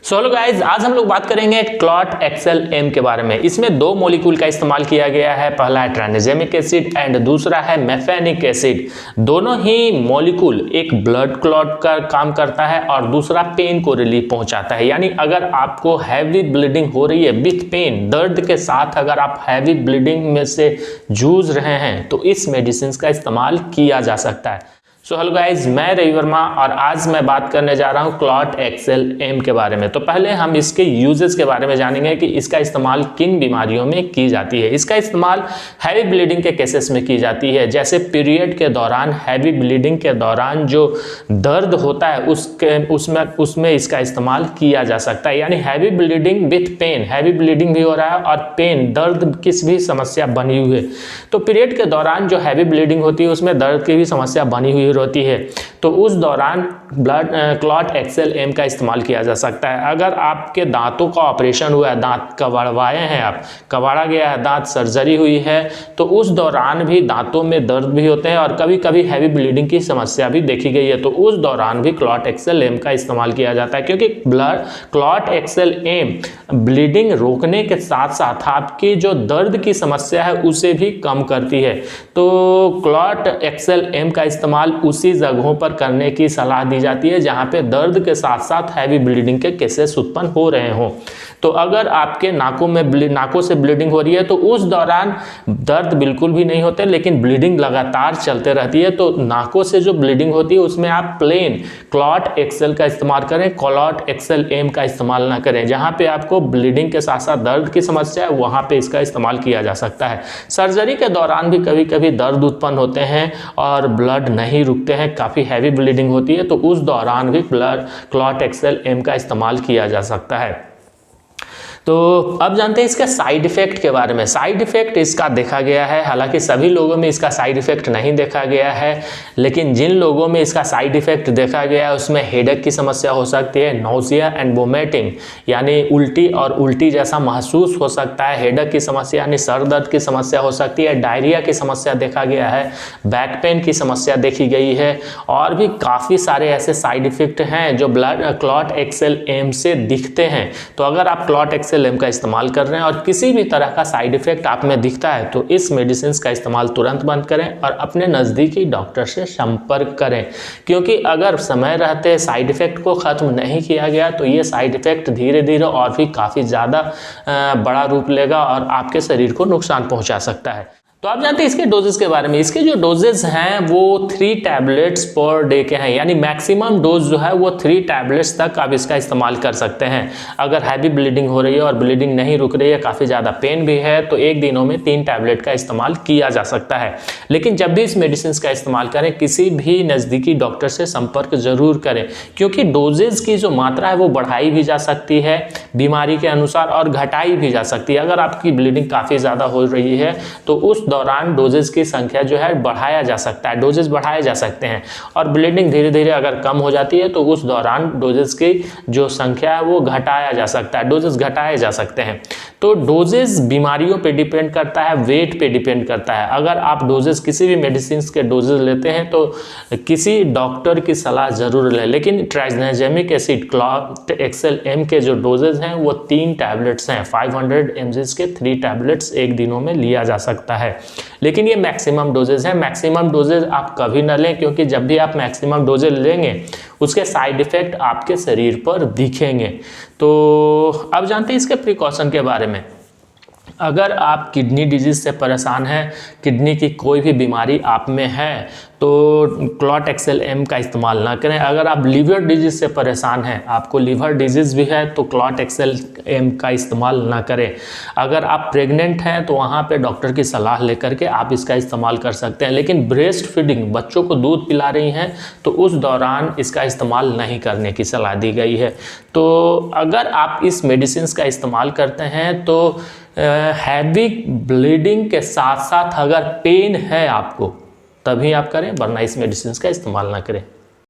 So hello guys, आज हम लोग बात करेंगे क्लॉट एक्सएल-एम के बारे में। इसमें दो मॉलिक्यूल का इस्तेमाल किया गया है, पहला है ट्राइनेजेमिक एसिड एंड दूसरा है मेफेनिक एसिड। दोनों ही मॉलिक्यूल एक ब्लड क्लॉट का काम करता है और दूसरा पेन को रिलीफ पहुंचाता है। यानी अगर आपको हैवी ब्लीडिंग हो रही है विथ पेन, दर्द के साथ अगर आप हैवी ब्लीडिंग में से जूझ रहे हैं तो इस मेडिसिन का इस्तेमाल किया जा सकता है। सो हेलो गाइज, मैं रवि वर्मा और आज मैं बात करने जा रहा हूँ क्लॉट एक्सएल-एम के बारे में। तो पहले हम इसके यूजेस के बारे में जानेंगे कि इसका इस्तेमाल किन बीमारियों में की जाती है। इसका इस्तेमाल हैवी ब्लीडिंग के केसेस में की जाती है, जैसे पीरियड के दौरान हैवी ब्लीडिंग के दौरान जो दर्द होता है उसमें इसका इस्तेमाल किया जा सकता है। यानी heavy bleeding with pain, heavy bleeding भी हो रहा है और पेन, दर्द किस भी समस्या बनी हुई है। तो पीरियड के दौरान जो हैवी ब्लीडिंग होती है उसमें दर्द की भी समस्या बनी हुई होती है, तो उस दौरान क्लॉट एक्सएल-एम का इस्तेमाल किया जा सकता है। अगर आपके दांतों का ऑपरेशन हुआ है, दांत कबाड़वाए हैं, आप कबाड़ा गया है, दांत सर्जरी हुई है, तो उस दौरान भी दांतों में दर्द भी होते हैं और कभी कभी हैवी ब्लीडिंग की समस्या भी देखी गई है, तो उस दौरान भी क्लॉट एक्सएल-एम का इस्तेमाल किया जाता है। क्योंकि क्लॉट एक्सएल-एम ब्लीडिंग रोकने के साथ साथ आपकी जो दर्द की समस्या है उसे भी कम करती है। तो क्लॉट एक्सएल-एम का इस्तेमाल उसी जगहों पर करने की सलाह दी जाती है जहां पे दर्द के साथ साथ हैवी ब्लीडिंग के केसेस उत्पन्न हो रहे हों। तो अगर आपके नाकों से ब्लीडिंग हो रही है तो उस दौरान दर्द बिल्कुल भी नहीं होते, लेकिन ब्लीडिंग लगातार चलते रहती है, तो नाकों से जो ब्लीडिंग होती है उसमें आप प्लेन क्लॉट एक्सएल का इस्तेमाल करें, क्लॉट एक्सएल-एम का इस्तेमाल ना करें। जहां पे आपको ब्लीडिंग के साथ साथ दर्द की समस्या है वहां पे इसका इस्तेमाल किया जा सकता है। सर्जरी के दौरान भी कभी कभी दर्द उत्पन्न होते हैं और ब्लड नहीं रुकते हैं, काफ़ी हैवी ब्लीडिंग होती है, तो उस दौरान भी क्लॉट एक्सएल-एम का इस्तेमाल किया जा सकता है। तो अब जानते हैं इसके साइड इफेक्ट के बारे में। साइड इफेक्ट इसका देखा गया है, हालांकि सभी लोगों में इसका साइड इफेक्ट नहीं देखा गया है, लेकिन जिन लोगों में इसका साइड इफेक्ट देखा गया है उसमें हेडेक की समस्या हो सकती है, नोजिया एंड वोमिटिंग यानी उल्टी और उल्टी जैसा महसूस हो सकता है, हेडेक की समस्या यानी सर दर्द की समस्या हो सकती है, डायरिया की समस्या देखा गया है, बैक पेन की समस्या देखी गई है, और भी काफ़ी सारे ऐसे साइड इफेक्ट हैं जो क्लॉट एक्सएल-एम से दिखते हैं। तो अगर आप क्लॉट एक्सएल-एम का इस्तेमाल कर रहे हैं और किसी भी तरह का साइड इफेक्ट आप में दिखता है तो इस मेडिसिन का इस्तेमाल तुरंत बंद करें और अपने नज़दीकी डॉक्टर से संपर्क करें। क्योंकि अगर समय रहते साइड इफेक्ट को ख़त्म नहीं किया गया तो ये साइड इफेक्ट धीरे धीरे और भी काफ़ी ज़्यादा बड़ा रूप लेगा और आपके शरीर को नुकसान पहुँचा सकता है। तो आप जानते हैं इसके डोजेस के बारे में। इसके जो डोजेस हैं वो 3 टैबलेट्स पर डे के हैं, यानी मैक्सिमम डोज जो है वो 3 टैबलेट्स तक आप इसका इस्तेमाल कर सकते हैं। अगर हैवी ब्लीडिंग हो रही है और ब्लीडिंग नहीं रुक रही है, काफ़ी ज़्यादा पेन भी है, तो एक दिनों में 3 टैबलेट का इस्तेमाल किया जा सकता है। लेकिन जब भी इस मेडिसिन का इस्तेमाल करें किसी भी नज़दीकी डॉक्टर से संपर्क जरूर करें, क्योंकि डोजेज की जो मात्रा है वो बढ़ाई भी जा सकती है बीमारी के अनुसार और घटाई भी जा सकती है। अगर आपकी ब्लीडिंग काफ़ी ज़्यादा हो रही है तो उस दौरान डोजेस की संख्या जो है बढ़ाया जा सकता है, डोजेस बढ़ाए जा सकते हैं, और ब्लीडिंग धीरे धीरे अगर कम हो जाती है तो उस दौरान डोजेस की जो संख्या है वो घटाया जा सकता है, डोजेस घटाए जा सकते हैं। तो डोजेस बीमारियों पे डिपेंड करता है, वेट पे डिपेंड करता है। अगर आप डोजेस किसी भी मेडिसिन के डोजेस लेते हैं तो किसी डॉक्टर की सलाह जरूर लें। लेकिन ट्राइनेजेमिक एसिड क्लॉट एक्सएल-एम के जो डोजेज हैं वो 3 टैबलेट्स हैं, 500 mg के 3 टैबलेट्स एक दिनों में लिया जा सकता है। लेकिन ये मैक्सिमम डोजेज है, मैक्सिमम डोजेज आप कभी ना लें, क्योंकि जब भी आप मैक्सिमम डोजेज लेंगे उसके साइड इफेक्ट आपके शरीर पर दिखेंगे। तो अब जानते हैं इसके प्रिकॉशन के बारे में। अगर आप किडनी डिजीज से परेशान हैं, किडनी की कोई भी बीमारी आप में है तो क्लॉट एक्सएल-एम का इस्तेमाल ना करें। अगर आप लीवर डिजीज से परेशान हैं, आपको लीवर डिजीज भी है, तो क्लॉट एक्सएल-एम का इस्तेमाल ना करें। अगर आप प्रेग्नेंट हैं तो वहाँ पे डॉक्टर की सलाह लेकर के आप इसका इस्तेमाल कर सकते हैं। लेकिन ब्रेस्ट फीडिंग, बच्चों को दूध पिला रही हैं, तो उस दौरान इसका इस्तेमाल नहीं करने की सलाह दी गई है। तो अगर आप इस मेडिसिन का इस्तेमाल करते हैं तो हैवी ब्लीडिंग के साथ साथ अगर पेन है आपको तभी आप करें, वरना इस मेडिसिन का इस्तेमाल ना करें।